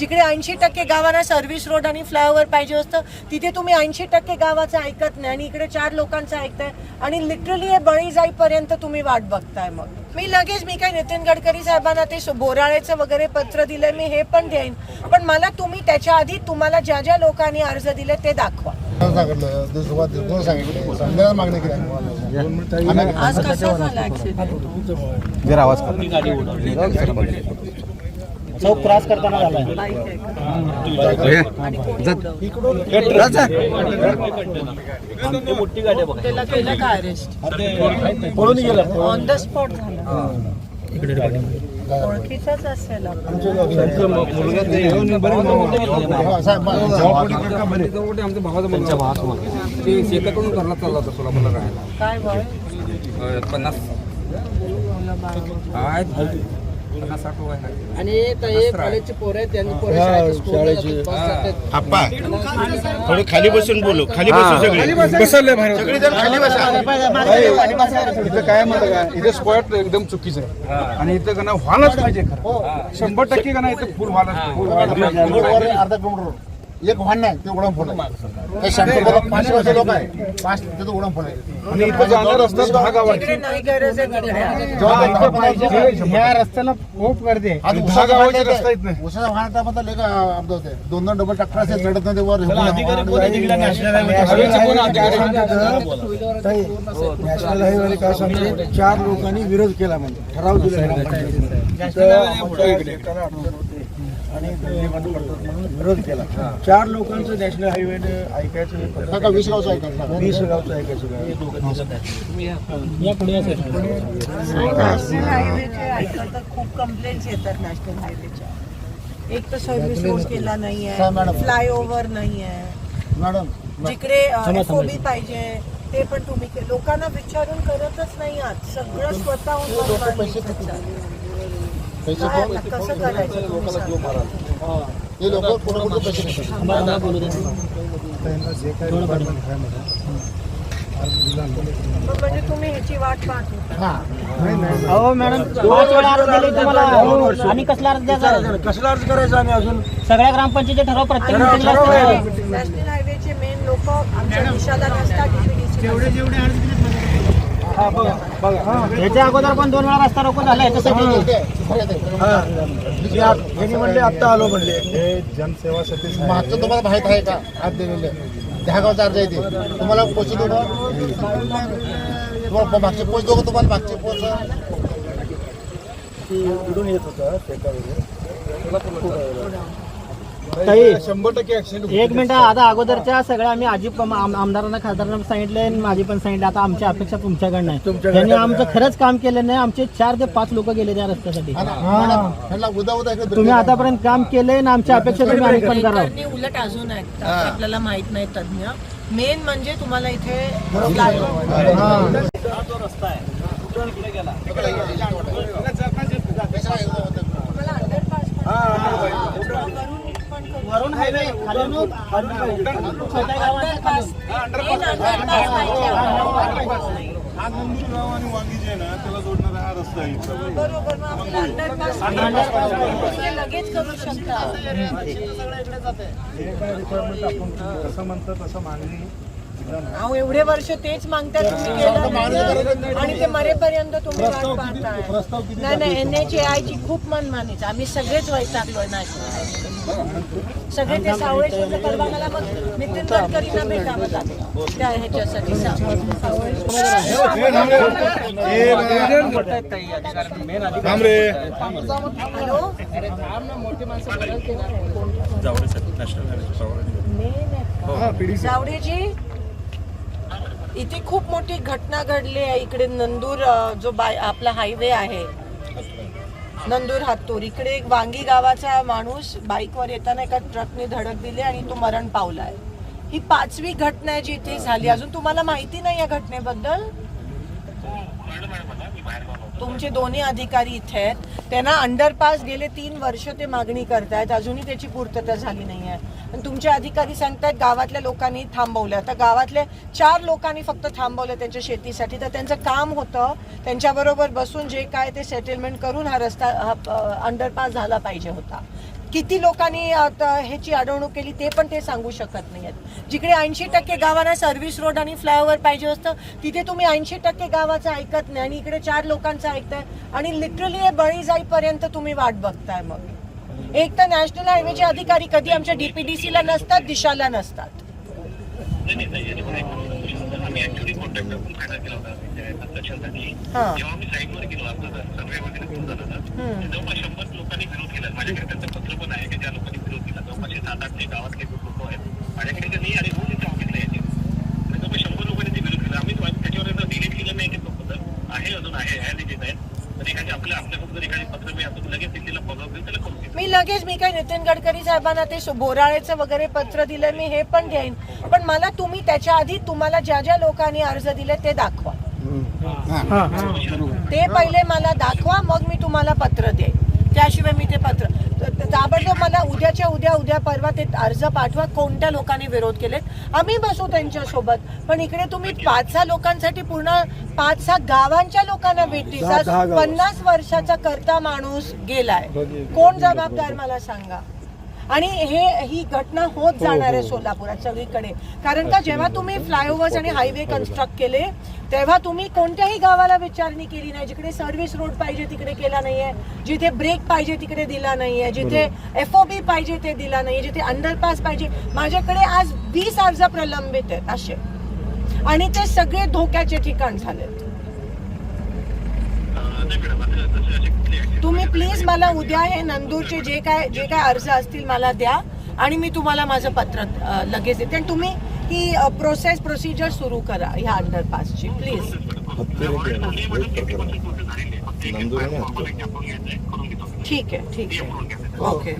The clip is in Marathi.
जिकडे 80% गावांना सर्व्हिस रोड आणि फ्लायओव्हर पाहिजे असतं तिथे तुम्ही 80% गावाचं ऐकत नाही आणि इकडे 4 लोकांचं ऐकताय आणि लिटरली हे बळी जाईपर्यंत तुम्ही वाट बघताय. मग मी काय नितीन गडकरी साहेबांना ते बोराळेचं वगैरे पत्र दिलंय, मी हे पण देईन, पण मला तुम्ही त्याच्या आधी तुम्हाला ज्या ज्या लोकांनी अर्ज दिले ते दाखवा. आज कसा झाला ऍक्सिडेंट? जरा आवाज चौक क्रॉस करताना झालाय. त्याला केलं का अरेस्ट? पळून गेला. ऑन द स्पॉट झाला. ओळखीचाच असेल. शेताकडून करला चालला होता सोलापूरला राहायला. काय वय? 50 50-60 वय आहे. आणि कॉलेजचे पोरं आहेत, त्यांनी आप्पा थोडे खाली बसून बोलू. खाली बसू सगळे बसले बाहेर. सगळेजण खाली बसा. इथं काय म्हणतं का, इथे स्पॉट एकदम चुकीचं आहे आणि इथं का ना व्हायलाच पाहिजे. खरं 100% का ना इथं फुल व्हायला अर्धा किलोमीटर एक वाहन नाही ते उडम फोड आहे. 500 लोक आहे, 5 तिथं उडम फोड आहे आणि इथं जाणार रस्ता 10 गावाची. तिकडे नाही गरज आहे तिकडे. ह्या रस्त्याला खूप गर्दी आहे. 10 गावाचे रस्ता येत नाही. उसाचा वाहनाचा बद्दल एक अपघात होते. 2 डबल ट्रॅक्टर असे चढत नाही ते वर. नॅशनल हायवे काय सांगते, 4 लोकांनी विरोध केला म्हणजे ठराव दिला आणि विरोध केला. 4 लोकांचं नॅशनल हायवे ऐकायचं. 20 गावचं ऐकायचं. 20 गावचं ऐकायचं. नॅशनल हायवेचे ऐकत खूप कंप्लेंट्स येतात नॅशनल हायवेच्या. एक तर सर्व्हिस रोड केला नाहीये, फ्लायओव्हर नाहीये, मॅडम जिकडे एफओबी पाहिजे ते पण तुम्ही लोकांना विचारून करतच नाही आहात. सगळं स्वतःहून पैसे काय आता कसं करायचं तुम्ही सांगा. हे लोक कुठे पैसे देतात. म्हणजे तुम्ही ह्याची वाट पाहत होता. हो मॅडम, 5 वेळा अर्ज दिले तुम्हाला आणि कसला अर्ज द्यायचा? कसला अर्ज करायचा आम्ही अजून? सगळ्या ग्रामपंचायतीचे ठराव प्रत्येक मीटिंगला असतात. नॅशनल हायवेचे मेन लोक आमच्या दिशाला नसतात. याच्या अगोदर पण 2 वेळा रस्ता रोको झाला याच्यासाठी. म्हणले आता आलो म्हणले. हे जनसेवासाठी मागचं तुम्हाला माहित आहे का? आज दिलेले 10 गावचा अर्ज आहे ते. तुम्हाला पोच देऊ तुम्हाला मागचे पोच देऊ. तुम्हाला मागचे पोच कुठून येत होता शेतावरून. 100% ऍक्सिडेंट. 1 मिनिट, आता अगोदरच्या सगळ्या आम्ही आमदारांना खासदारांना सांगितले, माझी पण सांगितलं. आता आमची अपेक्षा तुमच्याकडनं आहे. त्यांनी आमचं खरंच काम केलं नाही. आमचे 4 ते 5 लोक गेले त्या रस्त्यासाठी. तुम्ही आतापर्यंत काम केलंय ना, आमच्या अपेक्षा तुम्ही आम्ही पण करा. उलट अजून ऐकतात, आपल्याला माहित नाही तज्ञ. मेन म्हणजे तुम्हाला इथे वरून हायवे खालून छोट्या गावांना हा नंदूर गाव आणि वांगी जे आहे ना त्याला जोडणारा हा रस्ता आहे. बरोबर, मग अंडरपास लगेच करू शकता. कसं म्हणतं तसं मागणी. अहो एवढे वर्ष तेच मागतात, तुम्ही केलं नाही आणि ते मरेपर्यंत तुम्ही वाट पाहताय. नाही NHAI ची खूप मनमानीच. आम्ही सगळेच वैतागलोय नॅशनल. सगळे ते सावळेश्वरचं परवानाला मग नितीन गडकरींना भेटावं लागलं त्या ह्याच्यासाठी. हॅलो जावडेजी, इथे खूप मोठी घटना घडली आहे. इकडे नंदूर जो आपला हायवे आहे नंदूर हातूर, इकडे एक वांगी गावाचा माणूस बाईकवर येताना एका ट्रकने धडक दिली आणि तो मरण पावलाय. ही 5वी घटना आहे जी इथे झाली. अजून तुम्हाला माहिती नाही या घटनेबद्दल? तुमचे दोन्ही अधिकारी इथे आहेत, त्यांना अंडरपास गेले 3 वर्ष ते मागणी करतायत, अजूनही त्याची पूर्तता झाली नाही आहे. आणि तुमचे अधिकारी सांगतायत गावातल्या लोकांनी थांबवलं. आता गावातले 4 लोकांनी फक्त थांबवलं त्यांच्या शेतीसाठी. तर त्यांचं काम होतं त्यांच्याबरोबर बसून जे काय ते सेटलमेंट करून हा रस्ता अंडरपास झाला पाहिजे होता. किती लोकांनी आता ह्याची अडवणूक केली ते पण ते सांगू शकत नाही आहेत. जिकडे 80% गावांना सर्व्हिस रोड आणि फ्लायओव्हर पाहिजे असतं तिथे तुम्ही 80% गावाचं ऐकत नाही आणि इकडे 4 लोकांचं ऐकताय आणि लिटरली हे बळी जाईपर्यंत तुम्ही वाट बघताय. मग एक तर नॅशनल हायवेचे अधिकारी कधी आमच्या DPDCला नसतात, दिशाला नसतात. आम्ही ऍक्च्युअली कॉन्टॅक्ट करून फायदा केला होता त्याच्यासाठी. हां. जेव्हा आम्ही साईटवर गेलो आपला सर्वे वगैरे सुरू झाला ना जवळपास 100 लोकांनी विरोध केला. माझ्याकडे त्यांचं पत्र पण आहे की ज्या लोकांनी विरोध केला. जवळपास 7-8 ते गावातले लोक आहेत माझ्याकडे त्यांनी आणि रोज इथे ऑफिसला यायचे आणि जवळपास 100 लोकांनी ते विरोध केला. आम्ही त्याच्यावर डिलीट केलं नाही ते पत्र आहे, अजून आहे, ह्या लिहित आहेत. तर एखादी आपल्याकडून जर एखादी पत्र मी आपण लगेच दिल्लीला फॉलो अप त्याला करून देतो. मी काय नितीन गडकरी साहेबांना ते बोराळेचं वगैरे पत्र दिलं मी हे पण घेईन, पण मला तुम्ही त्याच्या आधी तुम्हाला ज्या ज्या लोकांनी अर्ज दिले ते दाखवा. ते पहिले मला दाखवा, मग मी तुम्हाला पत्र देईन. त्याशिवाय मी ते पत्र ताबडतोब मला उद्या परवा ते अर्ज पाठवा. कोणत्या लोकांनी विरोध केलेत आम्ही बसू त्यांच्यासोबत. पण इकडे तुम्ही 5-6 लोकांसाठी पूर्ण 5-6 गावांच्या लोकांना भेटी 50 वर्षाचा करता माणूस गेलाय. कोण जबाबदार मला सांगा. आणि ही घटना होत जाणार आहे सोलापुरात सगळीकडे. कारण का जेव्हा तुम्ही फ्लायओव्हर्स आणि हायवे कन्स्ट्रक्ट केले तेव्हा तुम्ही कोणत्याही गावाला विचारणी केली नाही. जिकडे सर्व्हिस रोड पाहिजे तिकडे केला नाहीये, जिथे ब्रेक पाहिजे तिकडे दिला नाहीये, जिथे FOB पाहिजे ते दिला नाहीये, जिथे अंडरपास पाहिजे. माझ्याकडे आज 20 अर्ज प्रलंबित आहेत असे, आणि ते सगळे धोक्याचे ठिकाण झालेत. तुम्ही प्लीज मला उद्या हे नंदूरचे जे काय अर्ज असतील मला द्या आणि मी तुम्हाला माझं पत्र लगेच देते. आणि तुम्ही ही प्रोसिजर सुरू करा ह्या अंडरपासची प्लीज. ठीक आहे. ओके.